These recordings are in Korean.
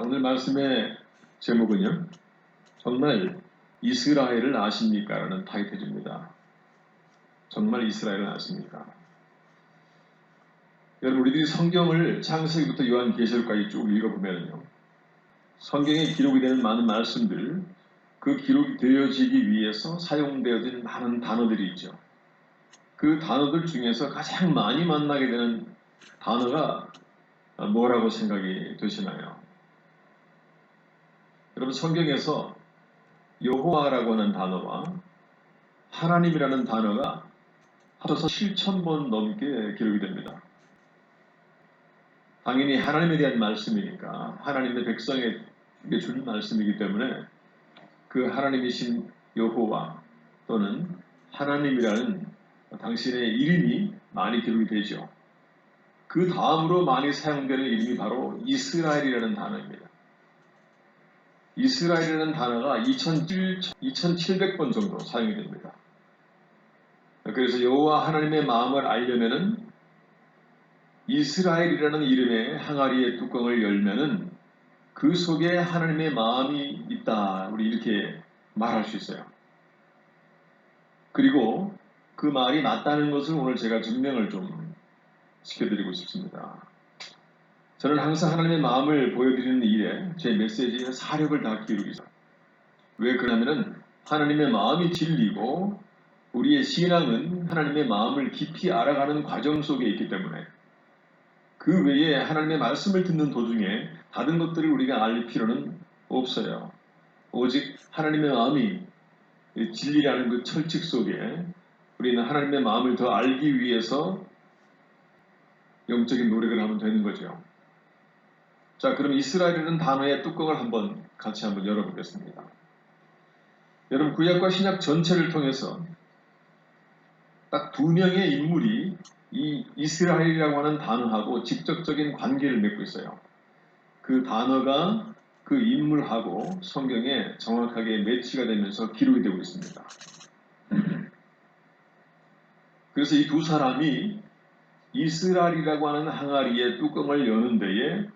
오늘 말씀의 제목은요, 정말 이스라엘을 아십니까? 라는 타이틀입니다. 정말 이스라엘을 아십니까? 여러분, 우리들이 성경을 창세기부터 요한계시록까지 쭉 읽어보면요, 성경에 기록이 되는 많은 말씀들, 그 기록이 되어지기 위해서 사용되어진 많은 단어들이 있죠. 그 단어들 중에서 가장 많이 만나게 되는 단어가 뭐라고 생각이 되시나요? 여러분, 성경에서 여호와라고 하는 단어와 하나님이라는 단어가 합쳐서 7,000번 넘게 기록이 됩니다. 당연히 하나님에 대한 말씀이니까 하나님의 백성에게 주는 말씀이기 때문에 그 하나님이신 여호와 또는 하나님이라는 당신의 이름이 많이 기록이 되죠. 그 다음으로 많이 사용되는 이름이 바로 이스라엘이라는 단어입니다. 이스라엘이라는 단어가 2,700번 정도 사용이 됩니다. 그래서 여호와 하나님의 마음을 알려면은 이스라엘이라는 이름의 항아리의 뚜껑을 열면은 그 속에 하나님의 마음이 있다. 우리 이렇게 말할 수 있어요. 그리고 그 말이 맞다는 것을 오늘 제가 증명을 좀 시켜드리고 싶습니다. 저는 항상 하나님의 마음을 보여드리는 일에 제 메시지에 사력을 다 기울이고 있어요. 왜 그러냐면은 하나님의 마음이 진리고 우리의 신앙은 하나님의 마음을 깊이 알아가는 과정 속에 있기 때문에 그 외에 하나님의 말씀을 듣는 도중에 다른 것들을 우리가 알 필요는 없어요. 오직 하나님의 마음이 진리라는 그 철칙 속에 우리는 하나님의 마음을 더 알기 위해서 영적인 노력을 하면 되는 거죠. 자, 그럼 이스라엘이라는 단어의 뚜껑을 같이 한번 열어보겠습니다. 여러분, 구약과 신약 전체를 통해서 딱 두 명의 인물이 이 이스라엘이라고 하는 단어하고 직접적인 관계를 맺고 있어요. 그 단어가 그 인물하고 성경에 정확하게 매치가 되면서 기록이 되고 있습니다. 그래서 이 두 사람이 이스라엘이라고 하는 항아리의 뚜껑을 여는 데에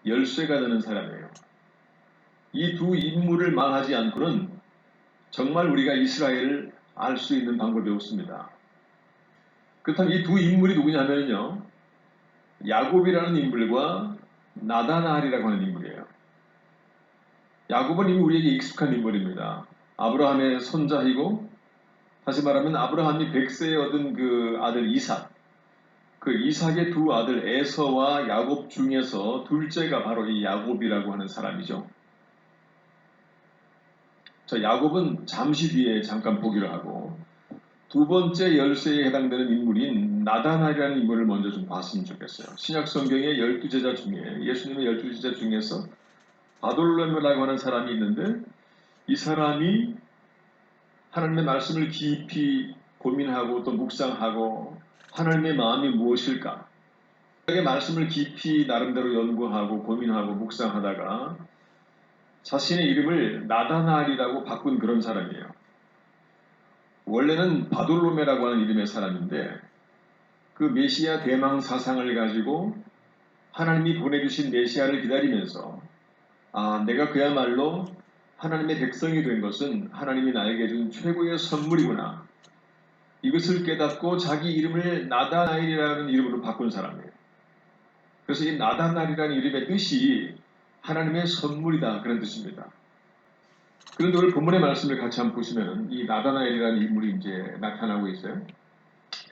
열쇠가 되는 사람이에요. 이 두 인물을 말하지 않고는 정말 우리가 이스라엘을 알 수 있는 방법이 없습니다. 그렇다면 이 두 인물이 누구냐면요, 야곱이라는 인물과 나다나엘이라고 하는 인물이에요. 야곱은 이미 우리에게 익숙한 인물입니다. 아브라함의 손자이고, 다시 말하면 아브라함이 100세에 얻은 그 아들 이삭, 그 이삭의 두 아들 에서와 야곱 중에서 둘째가 바로 이 야곱이라고 하는 사람이죠. 자, 야곱은 잠시 뒤에 잠깐 보기로 하고 두 번째 열쇠에 해당되는 인물인 나다나엘이라는 인물을 먼저 좀 봤으면 좋겠어요. 신약 성경의 12제자 중에 예수님의 12제자 중에서 바돌로메라고 하는 사람이 있는데 이 사람이 하나님의 말씀을 깊이 고민하고 또 묵상하고 하나님의 마음이 무엇일까? 하나님의 말씀을 깊이 나름대로 연구하고 고민하고 묵상하다가 자신의 이름을 나다나엘이라고 바꾼 그런 사람이에요. 원래는 바돌로메라고 하는 이름의 사람인데 그 메시아 대망 사상을 가지고 하나님이 보내주신 메시아를 기다리면서 내가 그야말로 하나님의 백성이 된 것은 하나님이 나에게 준 최고의 선물이구나. 이것을 깨닫고 자기 이름을 나다나엘이라는 이름으로 바꾼 사람이에요. 그래서 이 나다나엘이라는 이름의 뜻이 하나님의 선물이다, 그런 뜻입니다. 그런데 오늘 본문의 말씀을 같이 한번 보시면 이 나다나엘이라는 인물이 이제 나타나고 있어요.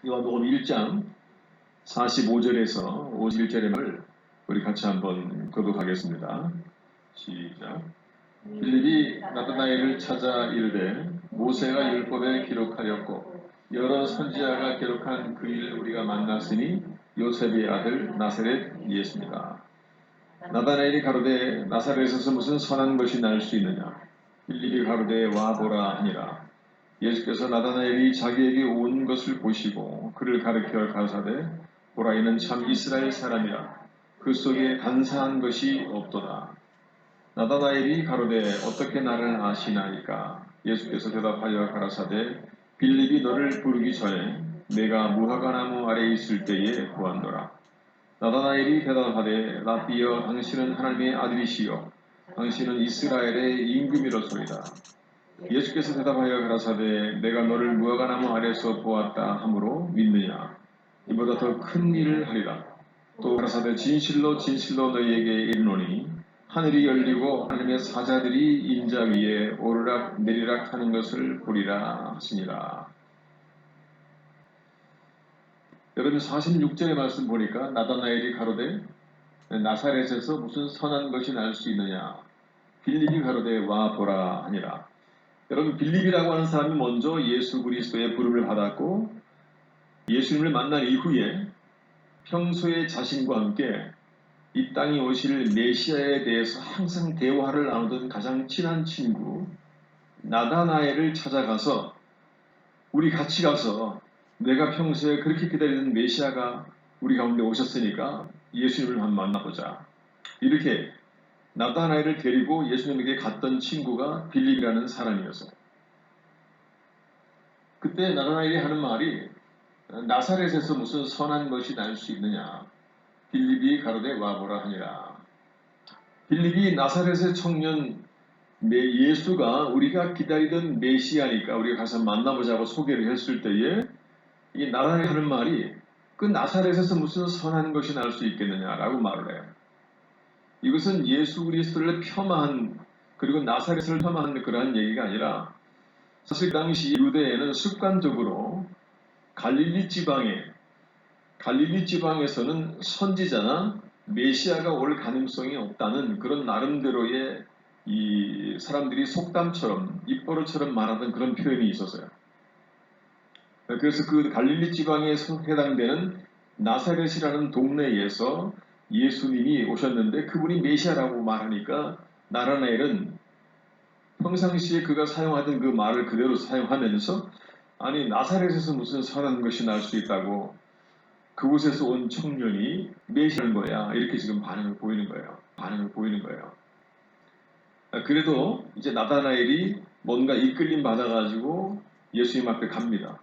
요한복음 1장 45절에서 51절의 말을 우리 같이 한번 교독하겠습니다. 시작. 빌립이 나다나엘을 찾아 이르되 모세가 율법에 기록하였고 여러 선지자가 기록한 그 일을 우리가 만났으니 요셉의 아들 나사렛 예수입니다. 나다나엘이 가로되 나사렛에서 무슨 선한 것이 날 수 있느냐? 빌립이 가로되 와보라 하니라. 예수께서 나다나엘이 자기에게 온 것을 보시고 그를 가르켜 가사되 보라, 이는 참 이스라엘 사람이라. 그 속에 간사한 것이 없도다. 나다나엘이 가로되 어떻게 나를 아시나이까? 예수께서 대답하여 가라사대 빌립이 너를 부르기 전에 내가 무화과나무 아래에 있을 때에 보았노라. 나다나엘이 대답하되 라비여, 당신은 하나님의 아들이시요 당신은 이스라엘의 임금이로소이다. 예수께서 대답하여 가라사대 내가 너를 무화과나무 아래서 보았다 하므로 믿느냐. 이보다 더 큰 일을 하리라. 또 가라사대 진실로 진실로 너희에게 이르노니 하늘이 열리고 하나님의 사자들이 인자 위에 오르락 내리락 하는 것을 보리라 하시니라. 여러분 46절의 말씀 보니까 나다나엘이 가로되 나사렛에서 무슨 선한 것이 날 수 있느냐. 빌립이 가로되 와 보라 하니라. 여러분 빌립이라고 하는 사람이 먼저 예수 그리스도의 부름을 받았고 예수님을 만난 이후에 평소에 자신과 함께 이 땅에 오실 메시아에 대해서 항상 대화를 나누던 가장 친한 친구 나다나엘을 찾아가서 우리 같이 가서 내가 평소에 그렇게 기다리던 메시아가 우리 가운데 오셨으니까 예수님을 한번 만나보자. 이렇게 나다나엘을 데리고 예수님에게 갔던 친구가 빌립이라는 사람이었어요. 그때 나다나엘이 하는 말이 나사렛에서 무슨 선한 것이 날 수 있느냐. 빌립이 가로되 와보라 하니라. 빌립이 나사렛의 청년 예수가 우리가 기다리던 메시아니까 우리가 가서 만나보자고 소개를 했을 때에 이 나다나엘이 하는 말이 그 나사렛에서 무슨 선한 것이 날 수 있겠느냐라고 말을 해요. 이것은 예수 그리스도를 폄하한 그리고 나사렛을 폄하한 그러한 얘기가 아니라 사실 그 당시 유대에는 습관적으로 갈릴리 지방에서는 선지자나 메시아가 올 가능성이 없다는 그런 나름대로의 이 사람들이 속담처럼 입버릇처럼 말하던 그런 표현이 있었어요. 그래서 그 갈릴리 지방에 해당되는 나사렛이라는 동네에서 예수님이 오셨는데 그분이 메시아라고 말하니까 나다나엘은 평상시에 그가 사용하던 그 말을 그대로 사용하면서 아니 나사렛에서 무슨 선한 것이 날 수 있다고 그곳에서 온 청년이 메시아인 거야 이렇게 지금 반응을 보이는 거예요. 그래도 이제 나다나엘이 뭔가 이끌림 받아가지고 예수님 앞에 갑니다.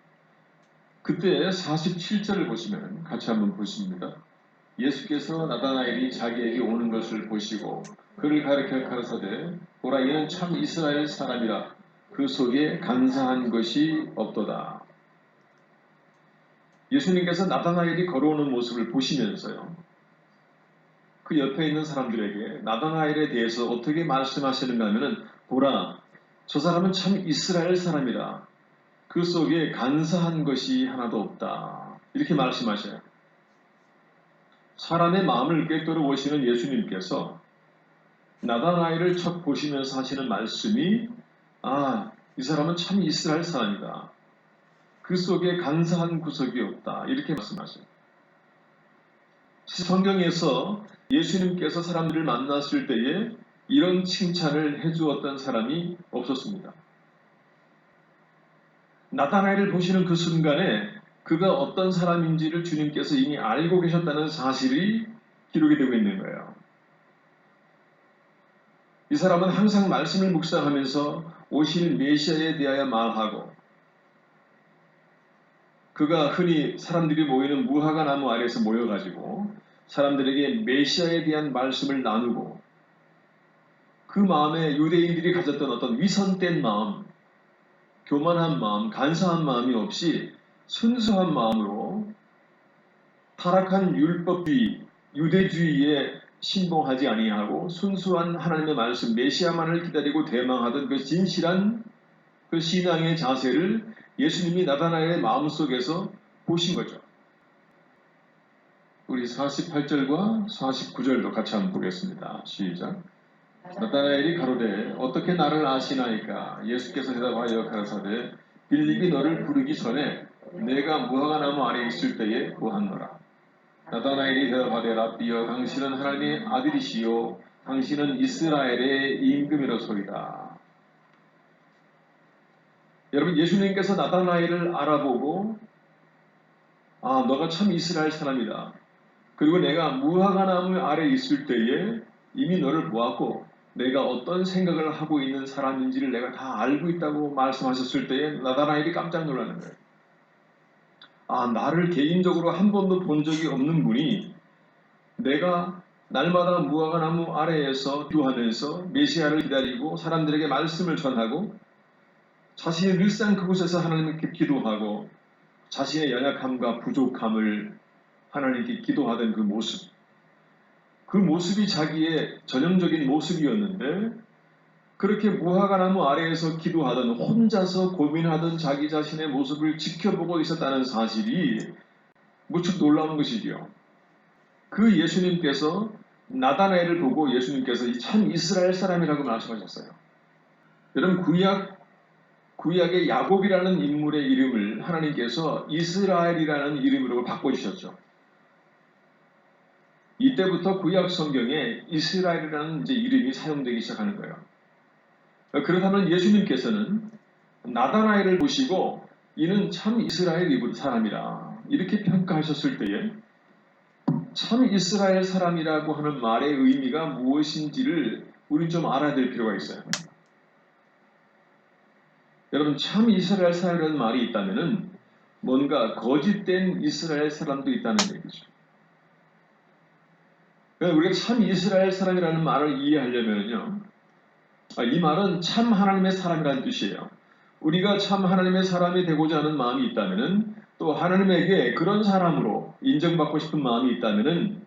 그때 47절을 보시면 같이 한번 보십니다. 예수께서 나다나엘이 자기에게 오는 것을 보시고 그를 가리켜 가라사대 보라 이는 참 이스라엘 사람이라 그 속에 간사한 것이 없도다. 예수님께서 나다나엘이 걸어오는 모습을 보시면서요. 그 옆에 있는 사람들에게 나다나엘에 대해서 어떻게 말씀하시는가 하면은 보라 저 사람은 참 이스라엘 사람이라 그 속에 간사한 것이 하나도 없다. 이렇게 말씀하셔요. 사람의 마음을 꿰뚫어 보시는 예수님께서 나다나엘을 첫 보시면서 하시는 말씀이 이 사람은 참 이스라엘 사람이다. 그 속에 간사한 구석이 없다. 이렇게 말씀하셔요. 성경에서 예수님께서 사람들을 만났을 때에 이런 칭찬을 해주었던 사람이 없었습니다. 나다나엘을 보시는 그 순간에 그가 어떤 사람인지를 주님께서 이미 알고 계셨다는 사실이 기록이 되고 있는 거예요. 이 사람은 항상 말씀을 묵상하면서 오실 메시아에 대하여 말하고 그가 흔히 사람들이 모이는 무화과 나무 아래에서 모여가지고 사람들에게 메시아에 대한 말씀을 나누고 그 마음에 유대인들이 가졌던 어떤 위선된 마음, 교만한 마음, 간사한 마음이 없이 순수한 마음으로 타락한 율법주의, 유대주의에 신봉하지 아니하고 순수한 하나님의 말씀, 메시아만을 기다리고 대망하던 그 진실한 그 신앙의 자세를 예수님이 나다나엘의 마음속에서 보신 거죠. 우리 48절과 49절도 같이 한번 보겠습니다. 시작. 나다나엘이 가로되 어떻게 나를 아시나이까? 예수께서 대답하여 가라사대 빌립이 너를 부르기 전에 내가 무화과 나무 아래 있을 때에 보았노라. 나다나엘이 대답하되 랍비여 당신은 하나님의 아들이시요 당신은 이스라엘의 임금이로소이다. 여러분 예수님께서 나다나엘을 알아보고 너가 참 이스라엘 사람이다. 그리고 내가 무화과 나무 아래 있을 때에 이미 너를 보았고 내가 어떤 생각을 하고 있는 사람인지를 내가 다 알고 있다고 말씀하셨을 때에 나다나엘이 깜짝 놀라는 거예요. 나를 개인적으로 한 번도 본 적이 없는 분이 내가 날마다 무화과 나무 아래에서 기도하면서 메시아를 기다리고 사람들에게 말씀을 전하고 자신이 늘상 그곳에서 하나님께 기도하고 자신의 연약함과 부족함을 하나님께 기도하던 그 모습이 자기의 전형적인 모습이었는데, 그렇게 무화과 나무 아래에서 기도하던, 혼자서 고민하던 자기 자신의 모습을 지켜보고 있었다는 사실이 무척 놀라운 것이지요. 그 예수님께서 나다나엘을 보고 예수님께서 참 이스라엘 사람이라고 말씀하셨어요. 여러분, 구약의 야곱이라는 인물의 이름을 하나님께서 이스라엘이라는 이름으로 바꿔주셨죠. 이때부터 구약 성경에 이스라엘이라는 이름이 사용되기 시작하는 거예요. 그렇다면 예수님께서는 나다나엘을 보시고 이는 참 이스라엘 사람이라 이렇게 평가하셨을 때에 참 이스라엘 사람이라고 하는 말의 의미가 무엇인지를 우리 좀 알아야 될 필요가 있어요. 여러분, 참 이스라엘 사람이라는 말이 있다면 뭔가 거짓된 이스라엘 사람도 있다는 얘기죠. 우리가 참 이스라엘 사람이라는 말을 이해하려면요, 이 말은 참 하나님의 사람이라는 뜻이에요. 우리가 참 하나님의 사람이 되고자 하는 마음이 있다면, 또 하나님에게 그런 사람으로 인정받고 싶은 마음이 있다면,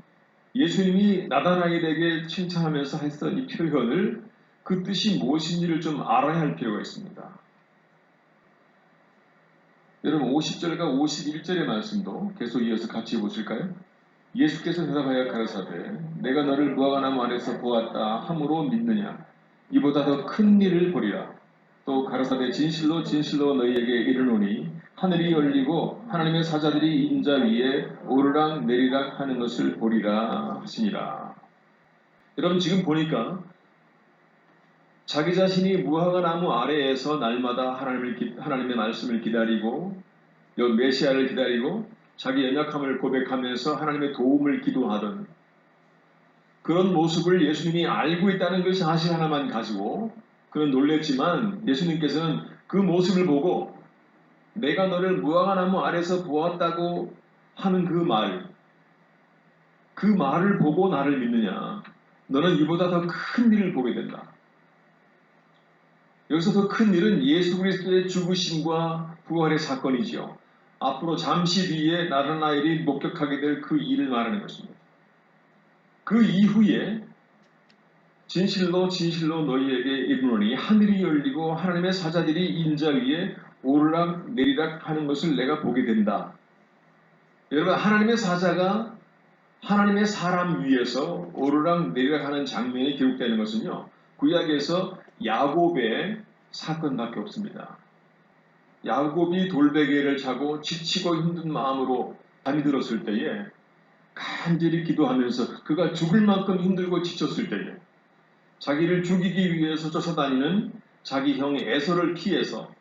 예수님이 나다나엘에게 칭찬하면서 했던 이 표현을, 그 뜻이 무엇인지를 좀 알아야 할 필요가 있습니다. 여러분, 50절과 51절의 말씀도 계속 이어서 같이 보실까요? 예수께서 대답하여 가라사대 내가 너를 무화과 나무 아래서 보았다 함으로 믿느냐? 이보다 더 큰 일을 보리라. 또 가라사대 진실로 진실로 너희에게 이르노니 하늘이 열리고 하나님의 사자들이 인자 위에 오르락 내리락 하는 것을 보리라 하시니라. 여러분, 지금 보니까 자기 자신이 무화과 나무 아래에서 날마다 하나님의 말씀을 기다리고 메시아를 기다리고 자기 연약함을 고백하면서 하나님의 도움을 기도하던 그런 모습을 예수님이 알고 있다는 그 사실 하나만 가지고 그는 놀랬지만, 예수님께서는 그 모습을 보고 내가 너를 무화과 나무 아래서 보았다고 하는 그 말을 보고 나를 믿느냐? 너는 이보다 더 큰 일을 보게 된다. 여기서 더 큰 일은 예수 그리스도의 죽으심과 부활의 사건이지요. 앞으로 잠시 뒤에 나다나엘이 목격하게 될 그 일을 말하는 것입니다. 그 이후에 진실로 진실로 너희에게 이르노니 하늘이 열리고 하나님의 사자들이 인자 위에 오르락 내리락 하는 것을 내가 보게 된다. 여러분, 하나님의 사자가 하나님의 사람 위에서 오르락 내리락 하는 장면이 기록되는 것은요, 구약에서 야곱의 사건밖에 없습니다. 야곱이 돌베개를 차고 지치고 힘든 마음으로 잠이 들었을 때에 간절히 기도하면서 그가 죽을 만큼 힘들고 지쳤을 때에 자기를 죽이기 위해서 쫓아다니는 자기 형 에서를 피해서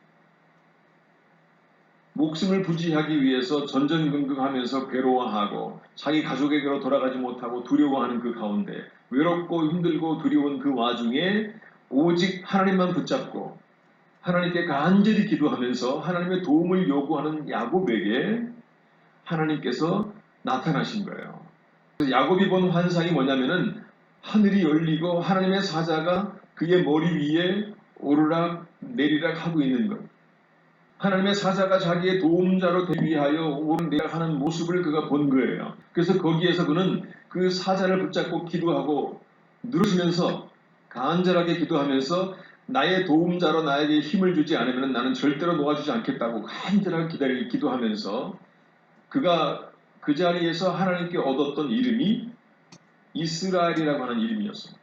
목숨을 부지하기 위해서 전전긍긍하면서 괴로워하고 자기 가족에게로 돌아가지 못하고 두려워하는 그 가운데 외롭고 힘들고 두려운 그 와중에 오직 하나님만 붙잡고 하나님께 간절히 기도하면서 하나님의 도움을 요구하는 야곱에게 하나님께서 나타나신 거예요. 야곱이 본 환상이 뭐냐면은 하늘이 열리고 하나님의 사자가 그의 머리 위에 오르락 내리락 하고 있는 것. 하나님의 사자가 자기의 도움자로 되기 위하여 오르내리락 하는 모습을 그가 본 거예요. 그래서 거기에서 그는 그 사자를 붙잡고 기도하고 누르시면서 간절하게 기도하면서 나의 도움자로 나에게 힘을 주지 않으면 나는 절대로 놓아주지 않겠다고 간절하게 기도하면서 그가 그 자리에서 하나님께 얻었던 이름이 이스라엘이라고 하는 이름이었습니다.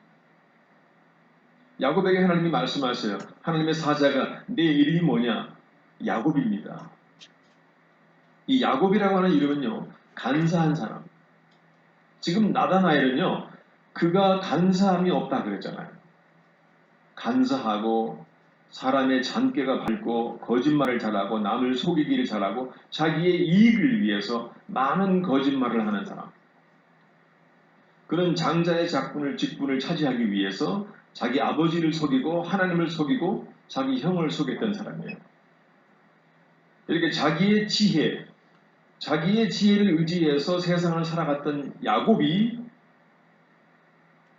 야곱에게 하나님이 말씀하세요. 하나님의 사자가 내 이름이 뭐냐? 야곱입니다. 이 야곱이라고 하는 이름은요, 간사한 사람. 지금 나다나엘은요, 그가 간사함이 없다 그랬잖아요. 간사하고 사람의 잔꾀가 밝고 거짓말을 잘하고 남을 속이기를 잘하고 자기의 이익을 위해서 많은 거짓말을 하는 사람. 그는 장자의 직분을 차지하기 위해서 자기 아버지를 속이고 하나님을 속이고 자기 형을 속였던 사람이에요. 이렇게 자기의 지혜를 의지해서 세상을 살아갔던 야곱이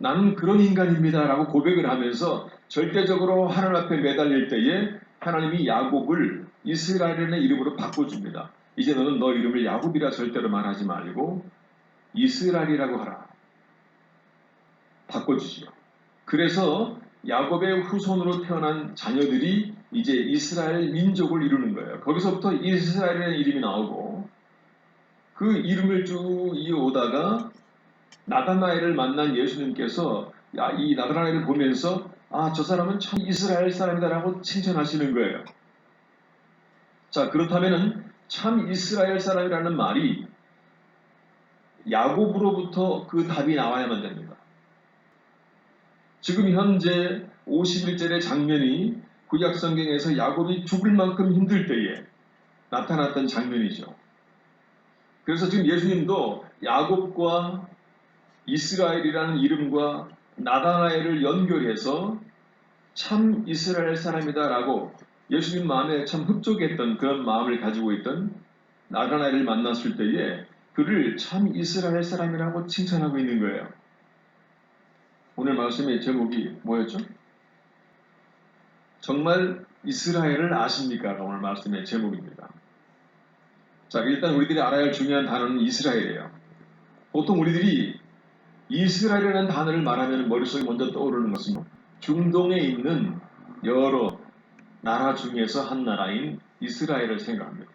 나는 그런 인간입니다라고 고백을 하면서 절대적으로 하나님 앞에 매달릴 때에 하나님이 야곱을 이스라엘이라는 이름으로 바꿔줍니다. 이제 너는 너 이름을 야곱이라 절대로 말하지 말고 이스라엘이라고 하라. 바꿔주지요. 그래서 야곱의 후손으로 태어난 자녀들이 이제 이스라엘 민족을 이루는 거예요. 거기서부터 이스라엘이라는 이름이 나오고 그 이름을 쭉 이어오다가 나다나엘을 만난 예수님께서 이 나다나엘을 보면서 저 사람은 참 이스라엘 사람이다라고 칭찬하시는 거예요. 자, 그렇다면은 참 이스라엘 사람이라는 말이 야곱으로부터 그 답이 나와야만 됩니다. 지금 현재 51절의 장면이 구약성경에서 야곱이 죽을 만큼 힘들 때에 나타났던 장면이죠. 그래서 지금 예수님도 야곱과 이스라엘이라는 이름과 나다나엘을 연결해서 참 이스라엘 사람이다라고 예수님 마음에 참 흡족했던 그런 마음을 가지고 있던 나다나엘을 만났을 때에 그를 참 이스라엘 사람이라고 칭찬하고 있는 거예요. 오늘 말씀의 제목이 뭐였죠? 정말 이스라엘을 아십니까? 오늘 말씀의 제목입니다. 자, 일단 우리들이 알아야 할 중요한 단어는 이스라엘이에요. 보통 우리들이 이스라엘이라는 단어를 말하면 머릿속에 먼저 떠오르는 것은 중동에 있는 여러 나라 중에서 한 나라인 이스라엘을 생각합니다.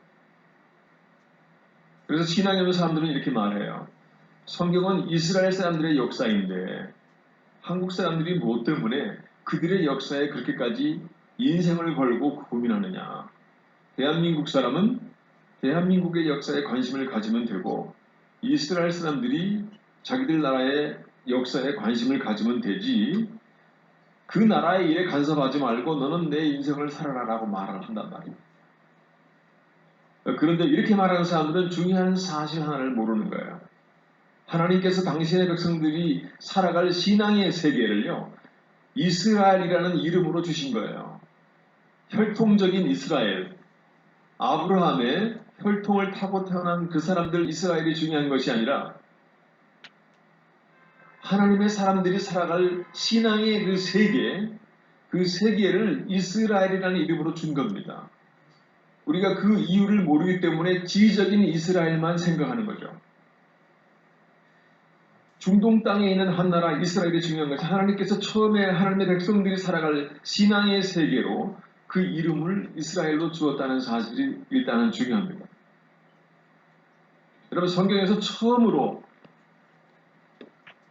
그래서 신앙에 있는 사람들은 이렇게 말해요. 성경은 이스라엘 사람들의 역사인데 한국 사람들이 무엇 때문에 그들의 역사에 그렇게까지 인생을 걸고 고민하느냐. 대한민국 사람은 대한민국의 역사에 관심을 가지면 되고 이스라엘 사람들이 자기들 나라의 역사에 관심을 가지면 되지 그 나라의 일에 간섭하지 말고 너는 내 인생을 살아라라고 말을 한단 말이에요. 그런데 이렇게 말하는 사람들은 중요한 사실 하나를 모르는 거예요. 하나님께서 당신의 백성들이 살아갈 신앙의 세계를요. 이스라엘이라는 이름으로 주신 거예요. 혈통적인 이스라엘. 아브라함의 혈통을 타고 태어난 그 사람들 이스라엘이 중요한 것이 아니라 하나님의 사람들이 살아갈 신앙의 그 세계를 이스라엘이라는 이름으로 준 겁니다. 우리가 그 이유를 모르기 때문에 지적인 이스라엘만 생각하는 거죠. 중동 땅에 있는 한 나라 이스라엘이 중요한 것은 하나님께서 처음에 하나님의 백성들이 살아갈 신앙의 세계로 그 이름을 이스라엘로 주었다는 사실이 일단은 중요합니다. 여러분 성경에서 처음으로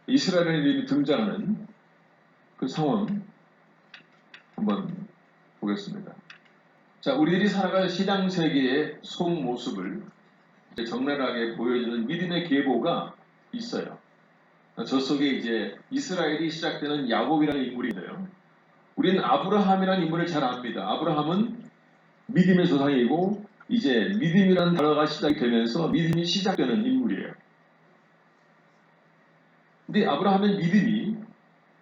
이스라엘의 이름이 등장하는 그 상황 한번 보겠습니다. 자, 우리들이 살아갈 신앙 세계의 속모습을 적나라하게 보여주는 믿음의 계보가 있어요. 저 속에 이제 이스라엘이 시작되는 야곱이라는 인물인데요. 우리는 아브라함이라는 인물을 잘 압니다. 아브라함은 믿음의 조상이고 이제 믿음이라는 단어가 시작이 되면서 믿음이 시작되는 인물이에요. 근데 아브라함의 믿음이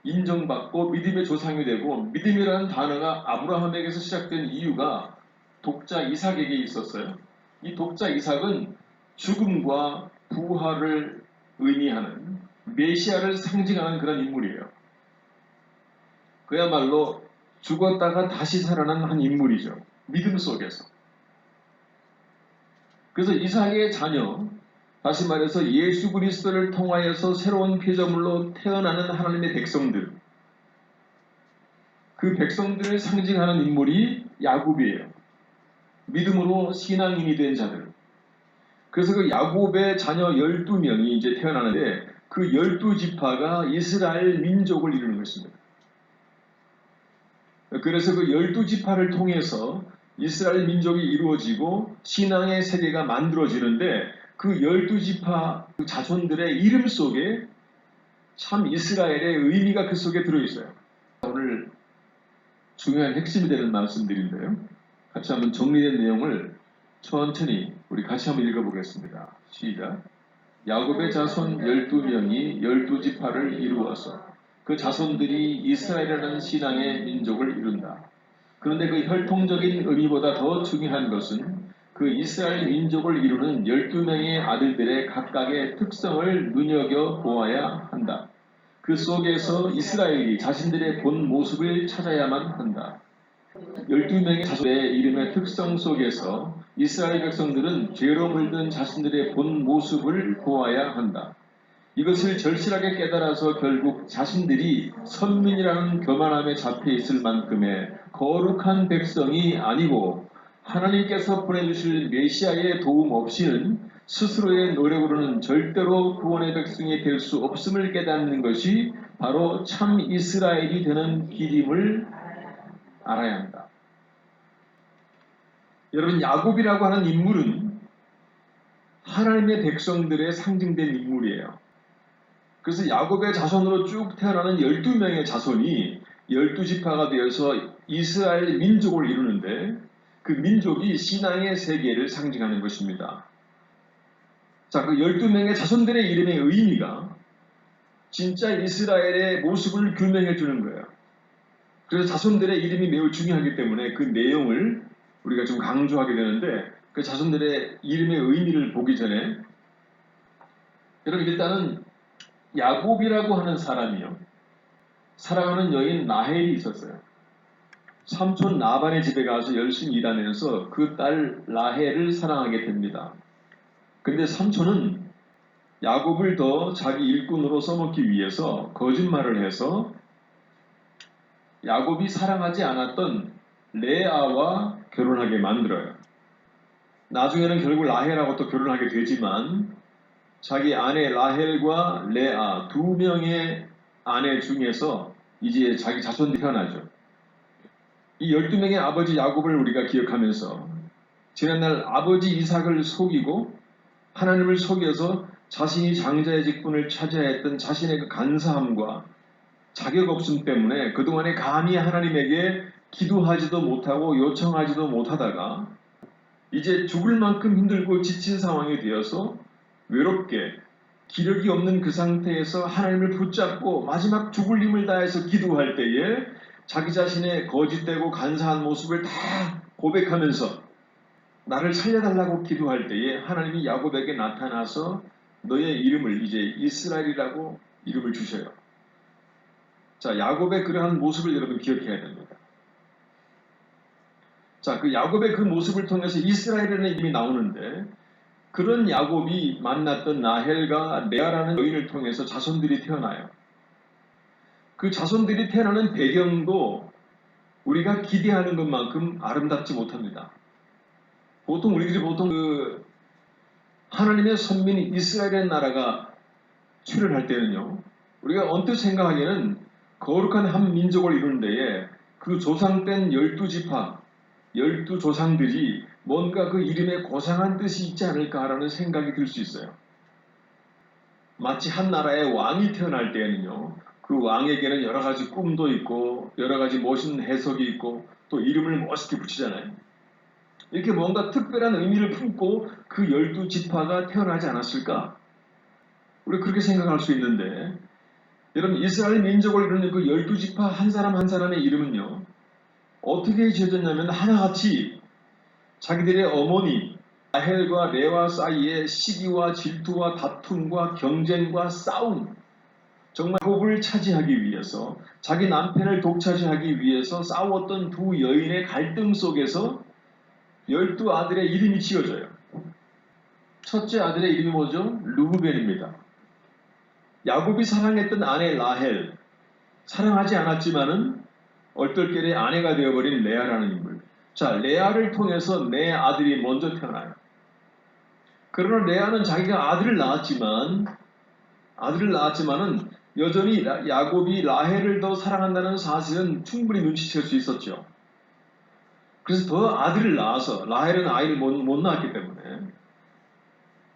인정받고 믿음의 조상이 되고 믿음이라는 단어가 아브라함에게서 시작된 이유가 독자 이삭에게 있었어요. 이 독자 이삭은 죽음과 부활을 의미하는 메시아를 상징하는 그런 인물이에요. 그야말로 죽었다가 다시 살아난 한 인물이죠. 믿음 속에서. 그래서 이삭의 자녀, 다시 말해서 예수 그리스도를 통하여서 새로운 피조물로 태어나는 하나님의 백성들, 그 백성들을 상징하는 인물이 야곱이에요. 믿음으로 신앙인이 된 자들. 그래서 그 야곱의 자녀 12명이 이제 태어나는데 그 12지파가 이스라엘 민족을 이루는 것입니다. 그래서 그 12지파를 통해서 이스라엘 민족이 이루어지고 신앙의 세계가 만들어지는데 그 12지파 자손들의 이름 속에 참 이스라엘의 의미가 그 속에 들어있어요. 오늘 중요한 핵심이 되는 말씀들인데요. 같이 한번 정리된 내용을 천천히 우리 같이 한번 읽어보겠습니다. 시작. 야곱의 자손 12명이 12지파를 이루어서 그 자손들이 이스라엘이라는 신앙의 민족을 이룬다. 그런데 그 혈통적인 의미보다 더 중요한 것은 그 이스라엘 민족을 이루는 12명의 아들들의 각각의 특성을 눈여겨보아야 한다. 그 속에서 이스라엘이 자신들의 본 모습을 찾아야만 한다. 12명의 자손의 이름의 특성 속에서 이스라엘 백성들은 죄로 물든 자신들의 본 모습을 보아야 한다. 이것을 절실하게 깨달아서 결국 자신들이 선민이라는 교만함에 잡혀 있을 만큼의 거룩한 백성이 아니고 하나님께서 보내주실 메시아의 도움 없이는 스스로의 노력으로는 절대로 구원의 백성이 될 수 없음을 깨닫는 것이 바로 참 이스라엘이 되는 길임을 알아야 한다. 여러분, 야곱이라고 하는 인물은 하나님의 백성들의 상징된 인물이에요. 그래서 야곱의 자손으로 쭉 태어나는 12명의 자손이 12지파가 되어서 이스라엘 민족을 이루는데 그 민족이 신앙의 세계를 상징하는 것입니다. 자, 그 12명의 자손들의 이름의 의미가 진짜 이스라엘의 모습을 규명해 주는 거예요. 그래서 자손들의 이름이 매우 중요하기 때문에 그 내용을 우리가 좀 강조하게 되는데 그 자손들의 이름의 의미를 보기 전에 여러분 일단은 야곱이라고 하는 사람이요. 사랑하는 여인 라헬이 있었어요. 삼촌 라반의 집에 가서 열심히 일하면서 그 딸 라헬을 사랑하게 됩니다. 그런데 삼촌은 야곱을 더 자기 일꾼으로 써먹기 위해서 거짓말을 해서 야곱이 사랑하지 않았던 레아와 결혼하게 만들어요. 나중에는 결국 라헬하고 또 결혼하게 되지만 자기 아내 라헬과 레아 두 명의 아내 중에서 이제 자기 자손들이 태어나죠. 이 12명의 아버지 야곱을 우리가 기억하면서 지난날 아버지 이삭을 속이고 하나님을 속여서 자신이 장자의 직분을 차지해야 했던 자신의 그 간사함과 자격 없음 때문에 그동안에 감히 하나님에게 기도하지도 못하고 요청하지도 못하다가 이제 죽을 만큼 힘들고 지친 상황이 되어서 외롭게 기력이 없는 그 상태에서 하나님을 붙잡고 마지막 죽을 힘을 다해서 기도할 때에 자기 자신의 거짓되고 간사한 모습을 다 고백하면서 나를 살려달라고 기도할 때에 하나님이 야곱에게 나타나서 너의 이름을 이제 이스라엘이라고 이름을 주셔요. 자, 야곱의 그러한 모습을 여러분 기억해야 됩니다. 자, 그 야곱의 그 모습을 통해서 이스라엘이라는 이름이 나오는데 그런 야곱이 만났던 라헬과 레아라는 여인을 통해서 자손들이 태어나요. 그 자손들이 태어나는 배경도 우리가 기대하는 것만큼 아름답지 못합니다. 우리들이 그 하나님의 선민 이스라엘의 나라가 출현할 때는요, 우리가 언뜻 생각하기에는 거룩한 한 민족을 이루는 데에 그 조상된 12지파, 12조상들이 뭔가 그 이름에 고상한 뜻이 있지 않을까라는 생각이 들 수 있어요. 마치 한 나라의 왕이 태어날 때에는요, 그 왕에게는 여러 가지 꿈도 있고 여러 가지 멋있는 해석이 있고 또 이름을 멋있게 붙이잖아요. 이렇게 뭔가 특별한 의미를 품고 그 12지파가 태어나지 않았을까? 우리 그렇게 생각할 수 있는데 여러분 이스라엘 민족을 이루는 그 12지파 한 사람 한 사람의 이름은요, 어떻게 지어졌냐면 하나같이 자기들의 어머니 라헬과 레아 사이에 시기와 질투와 다툼과 경쟁과 싸움, 정말 야곱을 차지하기 위해서 자기 남편을 독차지하기 위해서 싸웠던 두 여인의 갈등 속에서 12아들의 이름이 지어져요. 첫째 아들의 이름이 뭐죠? 르우벤입니다. 야곱이 사랑했던 아내 라헬, 사랑하지 않았지만은 얼떨결에 아내가 되어버린 레아라는 인물. 자, 레아를 통해서 내 아들이 먼저 태어나요. 그러나 레아는 자기가 아들을 낳았지만은 여전히 야곱이 라헬을 더 사랑한다는 사실은 충분히 눈치챌 수 있었죠. 그래서 더 아들을 낳아서 라헬은 아이를 못 낳았기 때문에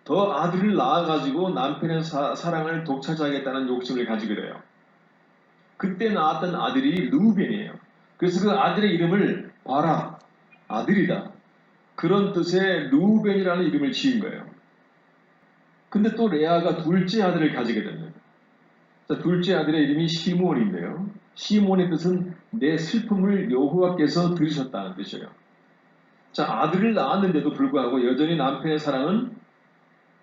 더 아들을 낳아가지고 남편의 사랑을 독차지하겠다는 욕심을 가지게 돼요. 그때 낳았던 아들이 르우벤이에요. 그래서 그 아들의 이름을 봐라, 아들이다, 그런 뜻의 르우벤이라는 이름을 지은 거예요. 근데 또 레아가 둘째 아들을 가지게 됩니다. 자, 둘째 아들의 이름이 시므온인데요. 시므온의 뜻은 내 슬픔을 여호와께서 들으셨다는 뜻이에요. 자, 아들을 낳았는데도 불구하고 여전히 남편의 사랑은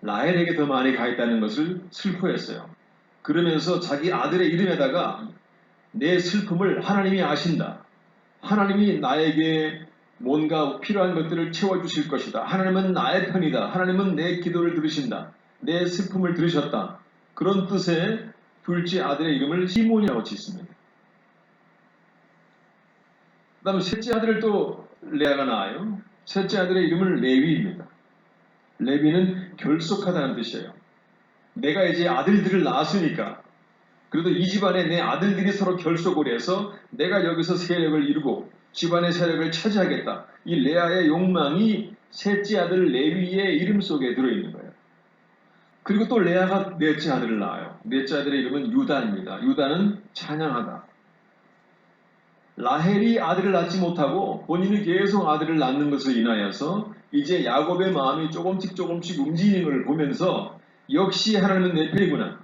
라헬에게 더 많이 가 있다는 것을 슬퍼했어요. 그러면서 자기 아들의 이름에다가 내 슬픔을 하나님이 아신다. 하나님이 나에게 뭔가 필요한 것들을 채워주실 것이다. 하나님은 나의 편이다. 하나님은 내 기도를 들으신다. 내 슬픔을 들으셨다. 그런 뜻의 둘째 아들의 이름을 시몬이라고 짓습니다. 그 다음에 셋째 아들을 또 레아가 낳아요. 셋째 아들의 이름을 레위입니다. 레위는 결속하다는 뜻이에요. 내가 이제 아들들을 낳았으니까 그래도 이 집안에 내 아들들이 서로 결속을 해서 내가 여기서 세력을 이루고 집안의 세력을 차지하겠다. 이 레아의 욕망이 셋째 아들 레위의 이름 속에 들어있는 거예요. 그리고 또 레아가 넷째 아들을 낳아요. 넷째 아들의 이름은 유다입니다. 유다는 찬양하다. 라헬이 아들을 낳지 못하고 본인이 계속 아들을 낳는 것을 인하여서 이제 야곱의 마음이 조금씩 움직이는 것을 보면서 역시 하나님은 내 편이구나.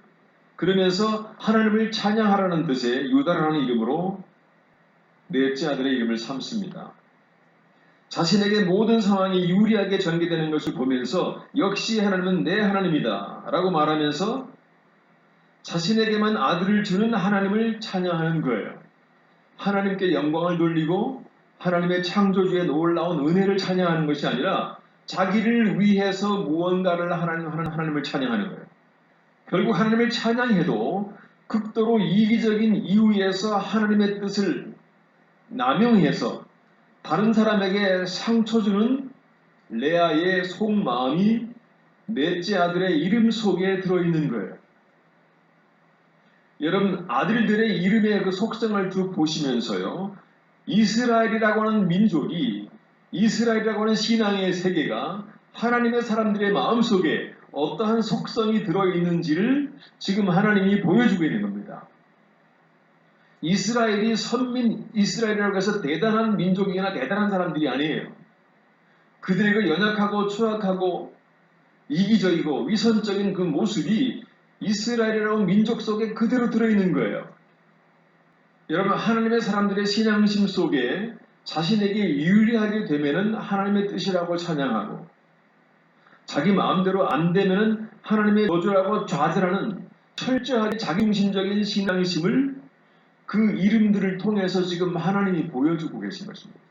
그러면서 하나님을 찬양하라는 뜻의 유다라는 이름으로 넷째 아들의 이름을 삼습니다. 자신에게 모든 상황이 유리하게 전개되는 것을 보면서 역시 하나님은 내 하나님이다 라고 말하면서 자신에게만 아들을 주는 하나님을 찬양하는 거예요. 하나님께 영광을 돌리고 하나님의 창조주의 놀라운 은혜를 찬양하는 것이 아니라 자기를 위해서 무언가를 하나님을 찬양하는 거예요. 결국 하나님을 찬양해도 극도로 이기적인 이유에서 하나님의 뜻을 남용해서 다른 사람에게 상처 주는 레아의 속마음이 넷째 아들의 이름 속에 들어있는 거예요. 여러분, 아들들의 이름의 그 속성을 쭉 보시면서요, 이스라엘이라고 하는 민족이, 이스라엘이라고 하는 신앙의 세계가 하나님의 사람들의 마음속에 어떠한 속성이 들어있는지를 지금 하나님이 보여주고 있는 겁니다. 이스라엘이 선민 이스라엘이라고 해서 대단한 민족이나 대단한 사람들이 아니에요. 그들의 그 연약하고 추악하고 이기적이고 위선적인 그 모습이 이스라엘이라는 민족 속에 그대로 들어있는 거예요. 여러분, 하나님의 사람들의 신앙심 속에 자신에게 유리하게 되면은 하나님의 뜻이라고 찬양하고 자기 마음대로 안 되면은 하나님의 저주라고 좌절하는 철저하게 자기중심적인 신앙심을 그 이름들을 통해서 지금 하나님이 보여주고 계신 것입니다.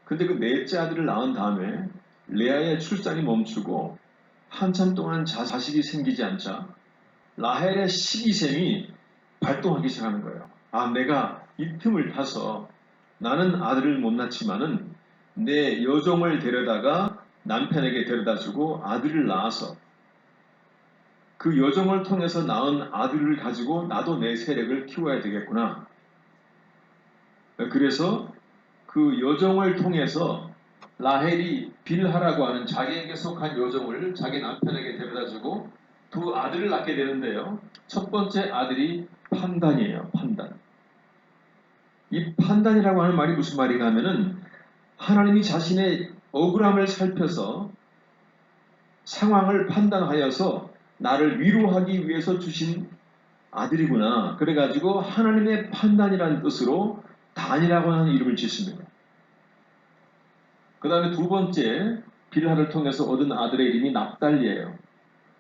근데 그 넷째 아들을 낳은 다음에 레아의 출산이 멈추고 한참 동안 자식이 생기지 않자 라헬의 시기샘이 발동하기 시작하는 거예요. 아, 내가 이 틈을 타서 나는 아들을 못 낳지만은 내 여종을 데려다가 남편에게 데려다주고 아들을 낳아서 그 여종을 통해서 낳은 아들을 가지고 나도 내 세력을 키워야 되겠구나. 그래서 그 여종을 통해서 라헬이 빌하라고 하는 자기에게 속한 여종을 자기 남편에게 데려다주고 두 아들을 낳게 되는데요. 첫 번째 아들이 판단이에요. 판단. 이 판단이라고 하는 말이 무슨 말인가 하면은 하나님이 자신의 억울함을 살펴서 상황을 판단하여서 나를 위로하기 위해서 주신 아들이구나. 그래가지고 하나님의 판단이라는 뜻으로 단이라고 하는 이름을 짓습니다. 그 다음에 두 번째 빌하를 통해서 얻은 아들의 이름이 납달리예요.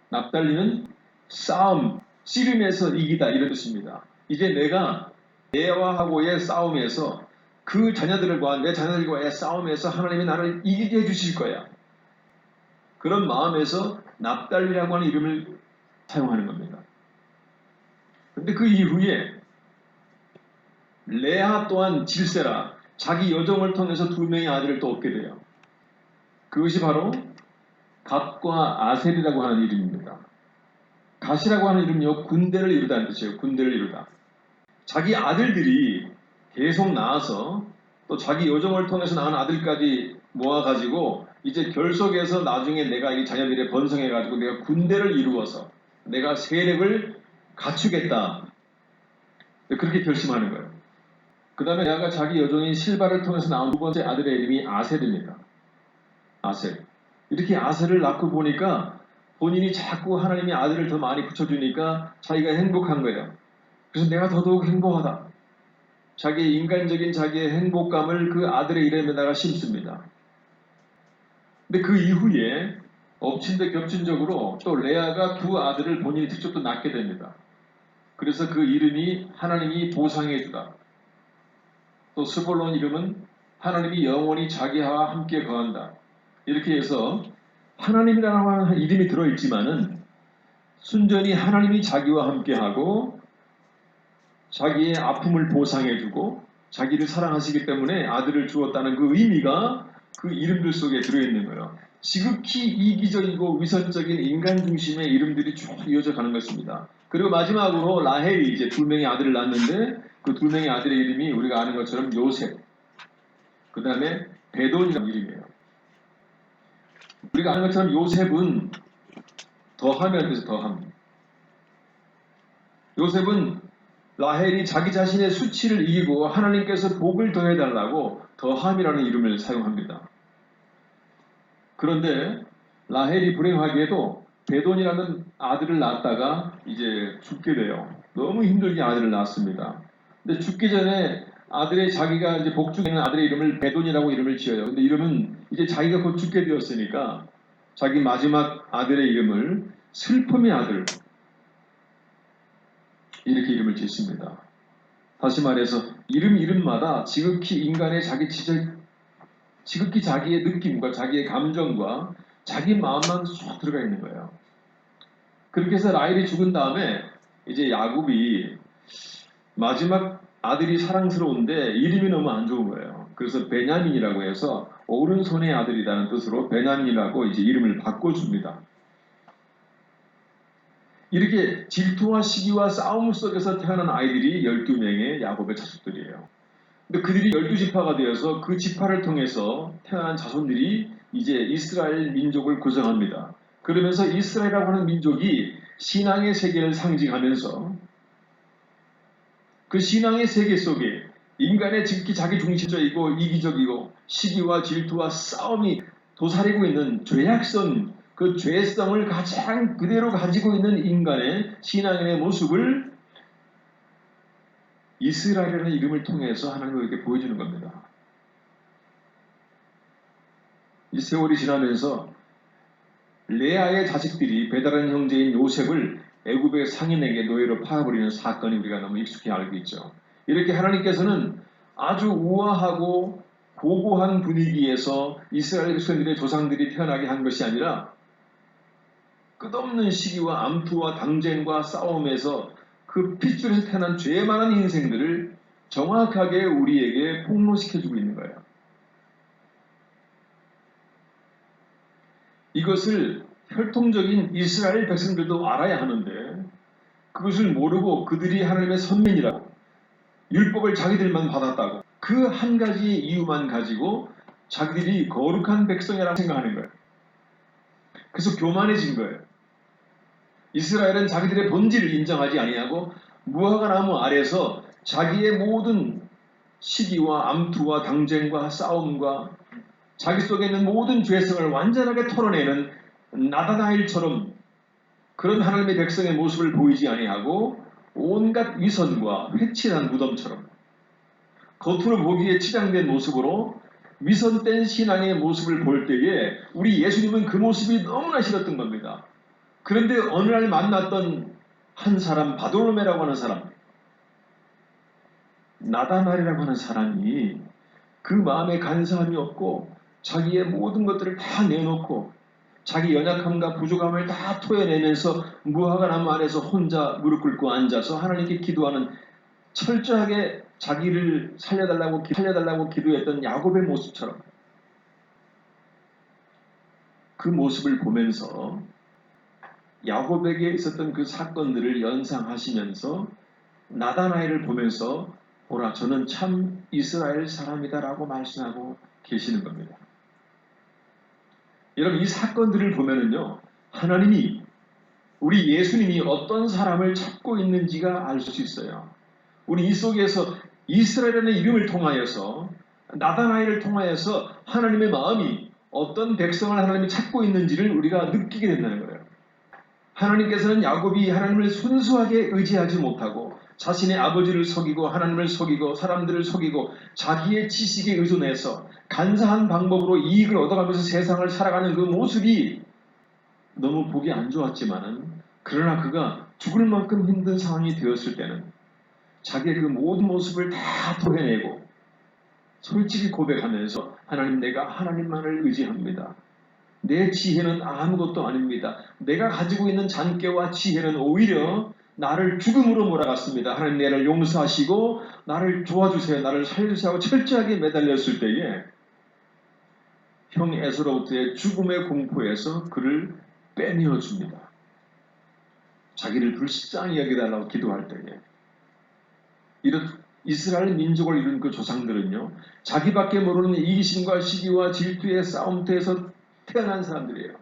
납달리는 싸움, 씨름에서 이기다 이런 뜻입니다. 이제 내가 레아하고의 싸움에서 그 자녀들과 내 자녀들과의 싸움에서 하나님이 나를 이기게 해주실 거야. 그런 마음에서 납달리라고 하는 이름을 사용하는 겁니다. 그런데 그 이후에 레아 또한 질세라 자기 여종을 통해서 두 명의 아들을 또 얻게 돼요. 그것이 바로 갓과 아셀이라고 하는 이름입니다. 갓이라고 하는 이름은요, 군대를 이루다는 뜻이에요. 군대를 이루다. 자기 아들들이 계속 낳아서 또 자기 여종을 통해서 낳은 아들까지 모아가지고 이제 결속해서 나중에 내가 이 자녀들의 번성해가지고 내가 군대를 이루어서 내가 세력을 갖추겠다. 그렇게 결심하는 거예요. 그 다음에 내가 자기 여종인 실바를 통해서 낳은 두 번째 아들의 이름이 아셀입니다. 아셀. 이렇게 아셀을 낳고 보니까 본인이 자꾸 하나님이 아들을 더 많이 붙여주니까 자기가 행복한 거예요. 그래서 내가 더더욱 행복하다. 자기의 인간적인 자기의 행복감을 그 아들의 이름에다가 심습니다. 근데 그 이후에 엎친 데 겹친 적으로 또 레아가 두 아들을 본인이 직접 또 낳게 됩니다. 그래서 그 이름이 하나님이 보상해 주다. 또 스볼론 이름은 하나님이 영원히 자기와 함께 거한다. 이렇게 해서 하나님이라고 하는 이름이 들어있지만은 순전히 하나님이 자기와 함께하고 자기의 아픔을 보상해주고 자기를 사랑하시기 때문에 아들을 주었다는 그 의미가 그 이름들 속에 들어있는 거예요. 지극히 이기적이고 위선적인 인간 중심의 이름들이 쭉 이어져 가는 것입니다. 그리고 마지막으로 라헬이 이제 두 명의 아들을 낳았는데 그 두 명의 아들의 이름이 우리가 아는 것처럼 요셉, 그 다음에 베돈이라는 이름이에요. 우리가 아는 것처럼 요셉은 더함이라는 뜻에서 더함. 요셉은 라헬이 자기 자신의 수치를 이기고 하나님께서 복을 더해달라고 더함이라는 이름을 사용합니다. 그런데 라헬이 불행하게도 베돈이라는 아들을 낳았다가 이제 죽게 돼요. 너무 힘들게 아들을 낳았습니다. 근데 죽기 전에 아들의 자기가 이제 복중에 있는 아들의 이름을 베돈이라고 이름을 지어요. 근데 이름은 이제 자기가 곧 죽게 되었으니까 자기 마지막 아들의 이름을 슬픔의 아들 이렇게 이름을 짓습니다. 다시 말해서 이름마다 지극히 인간의 지극히 자기의 느낌과 자기의 감정과 자기 마음만 쏙 들어가 있는 거예요. 그렇게 해서 라헬이 죽은 다음에 이제 야곱이 마지막 아들이 사랑스러운데 이름이 너무 안 좋은 거예요. 그래서 베냐민이라고 해서 오른손의 아들이라는 뜻으로 베냐민이라고 이제 이름을 바꿔줍니다. 이렇게 질투와 시기와 싸움 속에서 태어난 아이들이 12명의 야곱의 자손들이에요. 근데 그들이 12지파가 되어서 그 지파를 통해서 태어난 자손들이 이제 이스라엘 민족을 구성합니다. 그러면서 이스라엘이라고 하는 민족이 신앙의 세계를 상징하면서 그 신앙의 세계 속에 인간의 지극히 자기중심적이고 이기적이고 시기와 질투와 싸움이 도사리고 있는 죄악성, 그 죄성을 가장 그대로 가지고 있는 인간의 신앙의 모습을 이스라엘이라는 이름을 통해서 하나님에게 보여주는 겁니다. 이 세월이 지나면서 레아의 자식들이 배다른 형제인 요셉을 애굽의 상인에게 노예로 팔아버리는 사건이 우리가 너무 익숙히 알고 있죠. 이렇게 하나님께서는 아주 우아하고 고고한 분위기에서 이스라엘 백성들의 조상들이 태어나게 한 것이 아니라 끝없는 시기와 암투와 당쟁과 싸움에서 그 핏줄에서 태어난 죄 많은 인생들을 정확하게 우리에게 폭로시켜주고 있는 거예요. 이것을 혈통적인 이스라엘 백성들도 알아야 하는데 그것을 모르고 그들이 하나님의 선민이라고 율법을 자기들만 받았다고 그 한 가지 이유만 가지고 자기들이 거룩한 백성이라고 생각하는 거예요. 그래서 교만해진 거예요. 이스라엘은 자기들의 본질을 인정하지 아니하고 무화과 나무 아래서 자기의 모든 시기와 암투와 당쟁과 싸움과 자기 속에 있는 모든 죄성을 완전하게 털어내는 나다나엘처럼 그런 하나님의 백성의 모습을 보이지 아니하고 온갖 위선과 회칠한 무덤처럼 겉으로 보기에 치장된 모습으로 위선된 신앙의 모습을 볼 때에 우리 예수님은 그 모습이 너무나 싫었던 겁니다. 그런데 어느 날 만났던 한 사람, 바돌로메라고 하는 사람, 나다나엘이라고 하는 사람이 그 마음에 간사함이 없고 자기의 모든 것들을 다 내놓고 자기 연약함과 부족함을 다 토해내면서 무화과 나무 안에서 혼자 무릎 꿇고 앉아서 하나님께 기도하는 철저하게 자기를 살려달라고 기도했던 야곱의 모습처럼 그 모습을 보면서 야곱에게 있었던 그 사건들을 연상하시면서 나다나엘을 보면서 보라 저는 참 이스라엘 사람이다라고 말씀하고 계시는 겁니다. 여러분 이 사건들을 보면은요 하나님이 우리 예수님이 어떤 사람을 찾고 있는지가 알 수 있어요. 우리 이 속에서 이스라엘이라는 이름을 통하여서 나다나엘을 통하여서 하나님의 마음이 어떤 백성을 하나님이 찾고 있는지를 우리가 느끼게 된다는 거예요. 하나님께서는 야곱이 하나님을 순수하게 의지하지 못하고 자신의 아버지를 속이고 하나님을 속이고 사람들을 속이고 자기의 지식에 의존해서 간사한 방법으로 이익을 얻어가면서 세상을 살아가는 그 모습이 너무 보기 안 좋았지만은 그러나 그가 죽을 만큼 힘든 상황이 되었을 때는 자기의 그 모든 모습을 다 토해내고 솔직히 고백하면서 하나님, 내가 하나님만을 의지합니다. 내 지혜는 아무것도 아닙니다. 내가 가지고 있는 잔꾀와 지혜는 오히려 나를 죽음으로 몰아갔습니다. 하나님, 나를 용서하시고 나를 도와주세요. 나를 살려주세요 하고 철저하게 매달렸을 때에 형 에서로부터의 죽음의 공포에서 그를 빼내어 줍니다. 자기를 불쌍히 여겨달라고 기도할 때에 이런 이스라엘 민족을 이룬 그 조상들은요, 자기밖에 모르는 이기심과 시기와 질투의 싸움터에서 태어난 사람들이에요.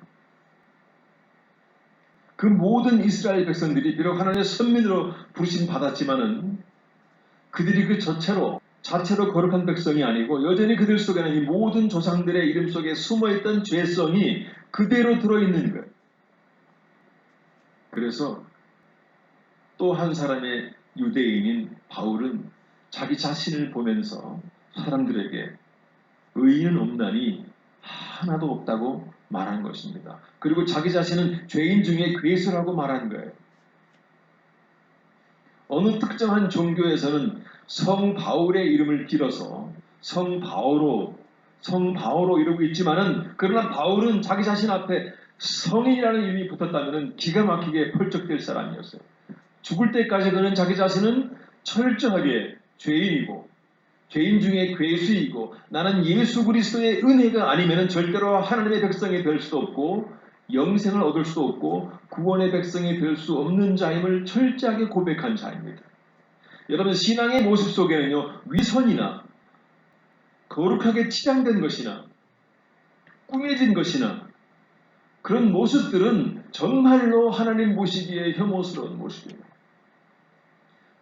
그 모든 이스라엘 백성들이 비록 하나님의 선민으로 부르심 받았지만은 그들이 그 자체로 거룩한 백성이 아니고 여전히 그들 속에는 이 모든 조상들의 이름 속에 숨어있던 죄성이 그대로 들어있는 거예요. 그래서 또 한 사람의 유대인인 바울은 자기 자신을 보면서 사람들에게 의인은 없나니 하나도 없다고 말한 것입니다. 그리고 자기 자신은 죄인 중에 괴수라고 말한 거예요. 어느 특정한 종교에서는 성 바울의 이름을 길어서 성 바오로 이러고 있지만은 그러나 바울은 자기 자신 앞에 성인이라는 이름이 붙었다면 기가 막히게 펄쩍될 사람이었어요. 죽을 때까지 그는 자기 자신은 철저하게 죄인이고 죄인 중에 괴수이고 나는 예수 그리스도의 은혜가 아니면 절대로 하나님의 백성이 될 수도 없고 영생을 얻을 수도 없고 구원의 백성이 될 수 없는 자임을 철저하게 고백한 자입니다. 여러분, 신앙의 모습 속에는요, 위선이나 거룩하게 치장된 것이나 꾸며진 것이나 그런 모습들은 정말로 하나님 보시기에 혐오스러운 모습입니다.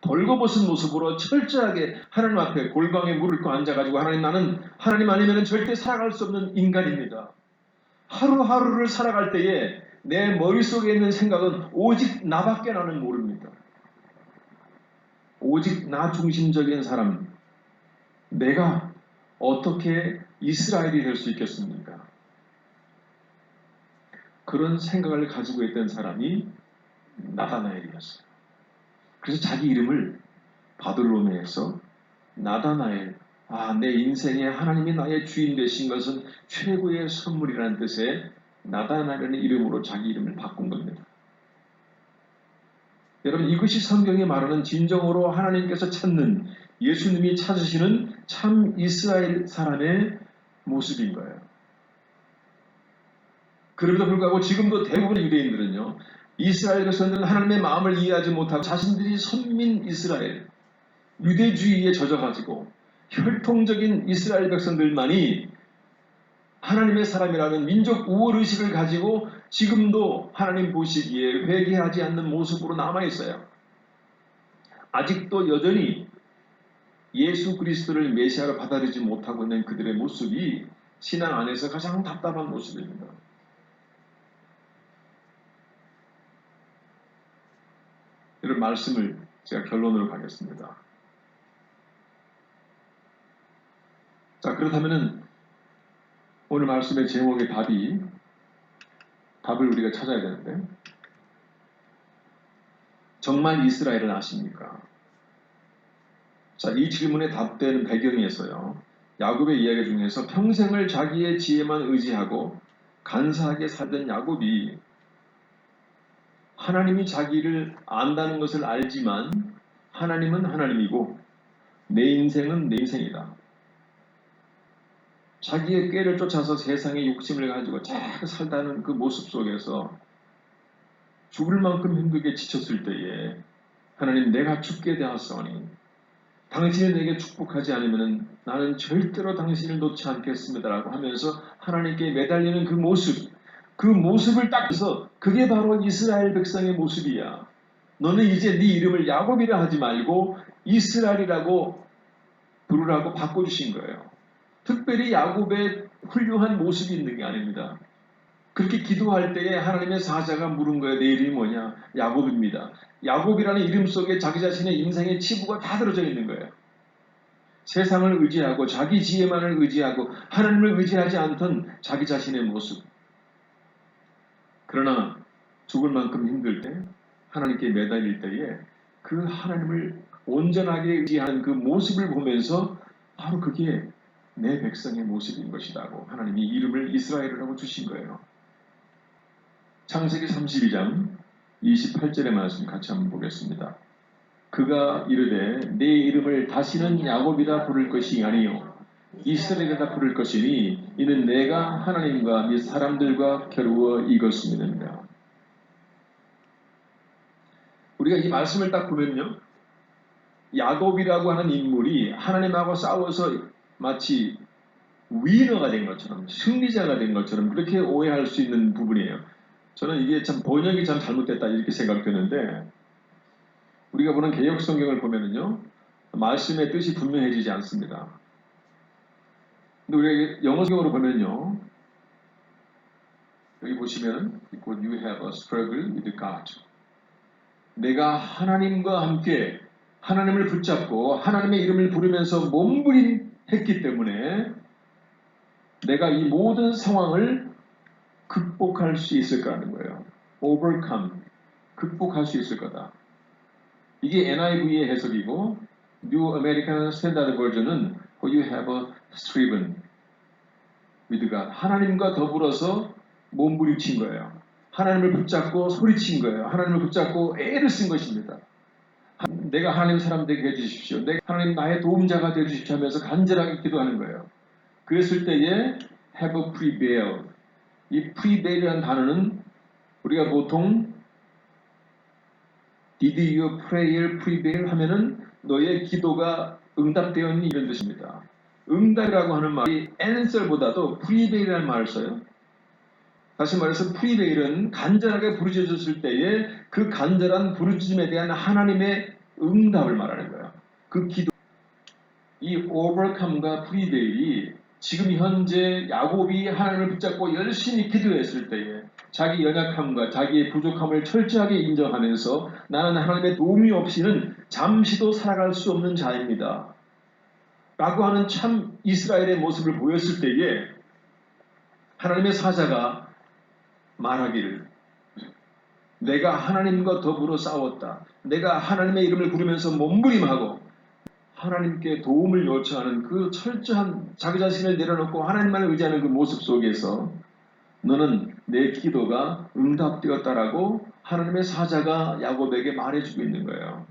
벌거벗은 모습으로 철저하게 하나님 앞에 골방에 물을 거 앉아가지고 나는 하나님 아니면 절대 살아갈 수 없는 인간입니다. 하루하루를 살아갈 때에 내 머릿속에 있는 생각은 오직 나밖에 나는 모릅니다. 오직 나 중심적인 사람, 내가 어떻게 이스라엘이 될 수 있겠습니까? 그런 생각을 가지고 있던 사람이 나다나엘이었어요. 그래서 자기 이름을 바들로메에서 나다나엘, 내 인생에 하나님이 나의 주인 되신 것은 최고의 선물이라는 뜻의 나다나엘의 이름으로 자기 이름을 바꾼 겁니다. 여러분, 이것이 성경이 말하는 진정으로 하나님께서 찾는, 예수님이 찾으시는 참 이스라엘 사람의 모습인 거예요. 그럼에도 불구하고 지금도 대부분의 유대인들은요, 이스라엘 백성들은 하나님의 마음을 이해하지 못하고 자신들이 선민 이스라엘, 유대주의에 젖어가지고 혈통적인 이스라엘 백성들만이 하나님의 사람이라는 민족 우월의식을 가지고 지금도 하나님 보시기에 회개하지 않는 모습으로 남아있어요. 아직도 여전히 예수 그리스도를 메시아로 받아들이지 못하고 있는 그들의 모습이 신앙 안에서 가장 답답한 모습입니다. 이런 말씀을 제가 결론으로 가겠습니다. 자, 그렇다면은 오늘 말씀의 제목의 답을 우리가 찾아야 되는데, 정말 이스라엘을 아십니까? 자, 이 질문에 답되는 배경에서요, 야곱의 이야기 중에서 평생을 자기의 지혜만 의지하고 간사하게 살던 야곱이 하나님이 자기를 안다는 것을 알지만 하나님은 하나님이고 내 인생은 내 인생이다. 자기의 꾀를 쫓아서 세상의 욕심을 가지고 잘 살다는 그 모습 속에서 죽을 만큼 힘들게 지쳤을 때에 하나님, 내가 죽게 되었사오니 당신이 내게 축복하지 않으면 나는 절대로 당신을 놓지 않겠습니다라고 하면서 하나님께 매달리는 그 모습을 딱 해서 그게 바로 이스라엘 백성의 모습이야. 너는 이제 네 이름을 야곱이라 하지 말고 이스라엘이라고 부르라고 바꿔주신 거예요. 특별히 야곱의 훌륭한 모습이 있는 게 아닙니다. 그렇게 기도할 때에 하나님의 사자가 물은 거예요. 내 이름이 뭐냐? 야곱입니다. 야곱이라는 이름 속에 자기 자신의 인생의 치부가 다 들어져 있는 거예요. 세상을 의지하고 자기 지혜만을 의지하고 하나님을 의지하지 않던 자기 자신의 모습. 그러나 죽을 만큼 힘들 때, 하나님께 매달릴 때에 그 하나님을 온전하게 의지하는 그 모습을 보면서 바로 그게 내 백성의 모습인 것이라고 하나님이 이름을 이스라엘이라고 주신 거예요. 창세기 32장 28절의 말씀 같이 한번 보겠습니다. 그가 이르되 내 이름을 다시는 야곱이라 부를 것이 아니요 이스라엘이라 부를 것이니 이는 내가 하나님과 및 사람들과 겨루어 이겼음이니라. 우리가 이 말씀을 딱 보면요, 야곱이라고 하는 인물이 하나님하고 싸워서 마치 위너가 된 것처럼, 승리자가 된 것처럼 그렇게 오해할 수 있는 부분이에요. 저는 이게 참 번역이 참 잘못됐다 이렇게 생각되는데, 우리가 보는 개역 성경을 보면은요, 말씀의 뜻이 분명해지지 않습니다. 근데 우리가 영어 성경으로 보면요, 여기 보시면은 You have a struggle with God. 내가 하나님과 함께 하나님을 붙잡고 하나님의 이름을 부르면서 몸부림했기 때문에 내가 이 모든 상황을 극복할 수 있을 거라는 거예요. overcome, 극복할 수 있을 거다. 이게 NIV의 해석이고 New American Standard Version은 You have striven with God. 하나님과 더불어서 몸부림친 거예요. 하나님을 붙잡고 소리친 거예요. 하나님을 붙잡고 애를 쓴 것입니다. 내가 하나님 사람 되게 해주십시오. 내가 하나님 나의 도움자가 되어주십시오 하면서 간절하게 기도하는 거예요. 그랬을 때에 have prevailed. 이 prevail이라는 단어는 우리가 보통 Did your prayer prevail 하면은 너의 기도가 응답되었니 이런 뜻입니다. 응답이라고 하는 말이 answer보다도 prevail이라는 말을 써요. 다시 말해서 prevail은 간절하게 부르짖었을 때에 그 간절한 부르짖음에 대한 하나님의 응답을 말하는 거예요. 그 기도, 이 overcome과 prevail이 지금 현재 야곱이 하나님을 붙잡고 열심히 기도했을 때에 자기 연약함과 자기의 부족함을 철저하게 인정하면서 나는 하나님의 도움이 없이는 잠시도 살아갈 수 없는 자입니다 라고 하는 참 이스라엘의 모습을 보였을 때에 하나님의 사자가 말하기를 내가 하나님과 더불어 싸웠다. 내가 하나님의 이름을 부르면서 몸부림하고 하나님께 도움을 요청하는 그 철저한 자기 자신을 내려놓고 하나님만을 의지하는 그 모습 속에서 너는 내 기도가 응답되었다라고 하나님의 사자가 야곱에게 말해주고 있는 거예요.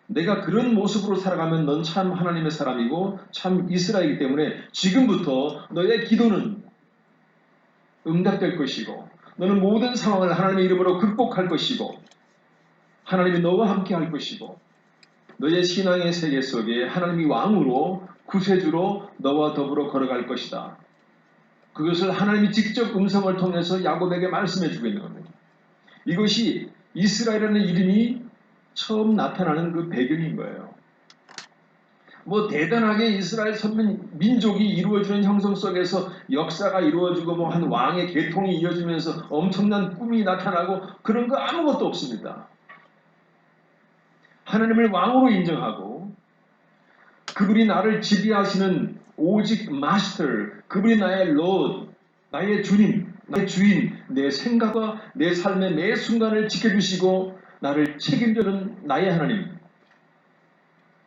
내가 그런 모습으로 살아가면 넌 참 하나님의 사람이고 참 이스라엘이기 때문에 지금부터 너의 기도는 응답될 것이고 너는 모든 상황을 하나님의 이름으로 극복할 것이고 하나님이 너와 함께 할 것이고 너의 신앙의 세계 속에 하나님이 왕으로 구세주로 너와 더불어 걸어갈 것이다. 그것을 하나님이 직접 음성을 통해서 야곱에게 말씀해 주고 있는 겁니다. 이것이 이스라엘이라는 이름이 처음 나타나는 그 배경인 거예요. 뭐 대단하게 이스라엘 선민 민족이 이루어지는 형성 속에서 역사가 이루어지고 뭐 한 왕의 계통이 이어지면서 엄청난 꿈이 나타나고 그런 거 아무것도 없습니다. 하나님을 왕으로 인정하고 그분이 나를 지배하시는 오직 마스터, 그분이 나의 로드, 나의 주님, 나의 주인, 내 생각과 내 삶의 매 순간을 지켜주시고 나를 책임져주는 나의 하나님.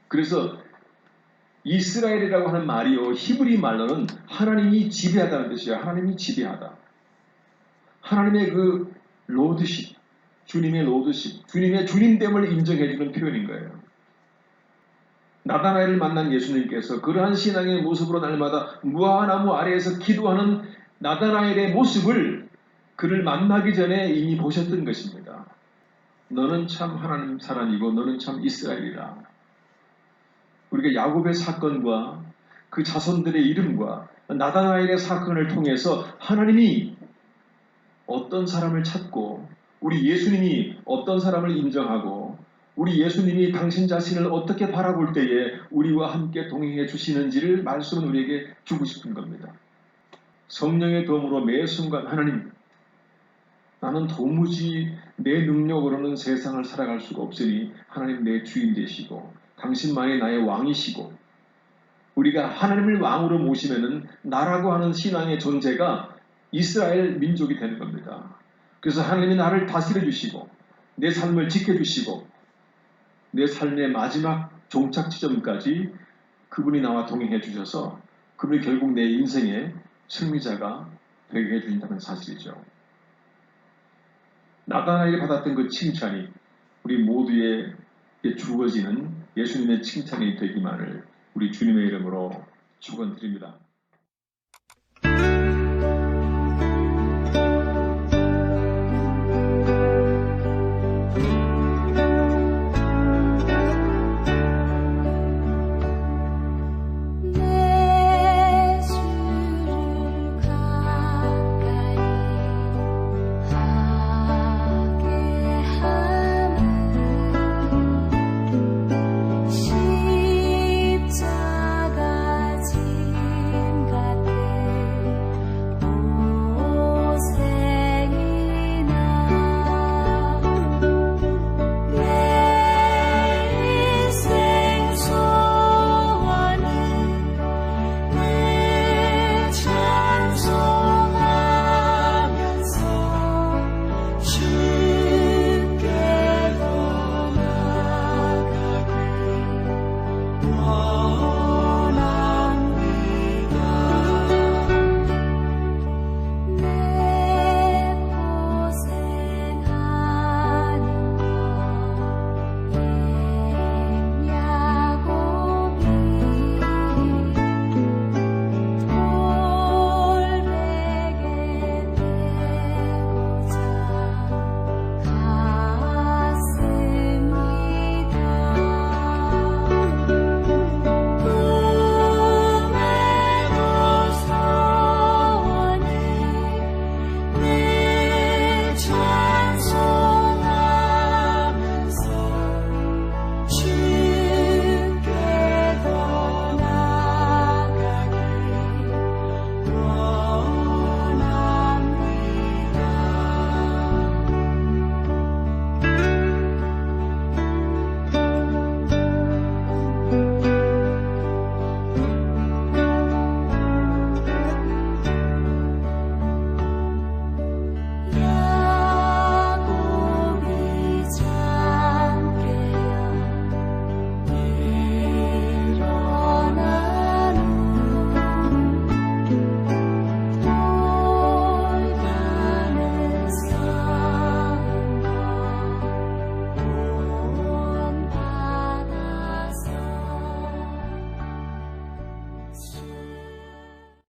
그래서 이스라엘이라고 하는 말이요, 히브리 말로는 하나님이 지배하다는 뜻이에요. 하나님이 지배하다. 하나님의 그 로드십, 주님의 로드십, 주님의 주님됨을 인정해주는 표현인 거예요. 나다나엘을 만난 예수님께서 그러한 신앙의 모습으로 날마다 무화과나무 아래에서 기도하는 나다나엘의 모습을 그를 만나기 전에 이미 보셨던 것입니다. 너는 참 하나님 사람이고 너는 참 이스라엘이라. 우리가 야곱의 사건과 그 자손들의 이름과 나다나엘의 사건을 통해서 하나님이 어떤 사람을 찾고 우리 예수님이 어떤 사람을 인정하고 우리 예수님이 당신 자신을 어떻게 바라볼 때에 우리와 함께 동행해 주시는지를 말씀은 우리에게 주고 싶은 겁니다. 성령의 도움으로 매 순간 하나님, 나는 도무지 내 능력으로는 세상을 살아갈 수가 없으니 하나님 내 주인 되시고 당신만이 나의 왕이시고 우리가 하나님을 왕으로 모시면은 나라고 하는 신앙의 존재가 이스라엘 민족이 되는 겁니다. 그래서 하나님이 나를 다스려 주시고 내 삶을 지켜주시고 내 삶의 마지막 종착 지점까지 그분이 나와 동행해 주셔서 그분이 결국 내 인생의 승리자가 되게 해주신다는 사실이죠. 나다나엘이 받았던 그 칭찬이 우리 모두에게 주어지는 예수님의 칭찬이 되기만을 우리 주님의 이름으로 축원드립니다.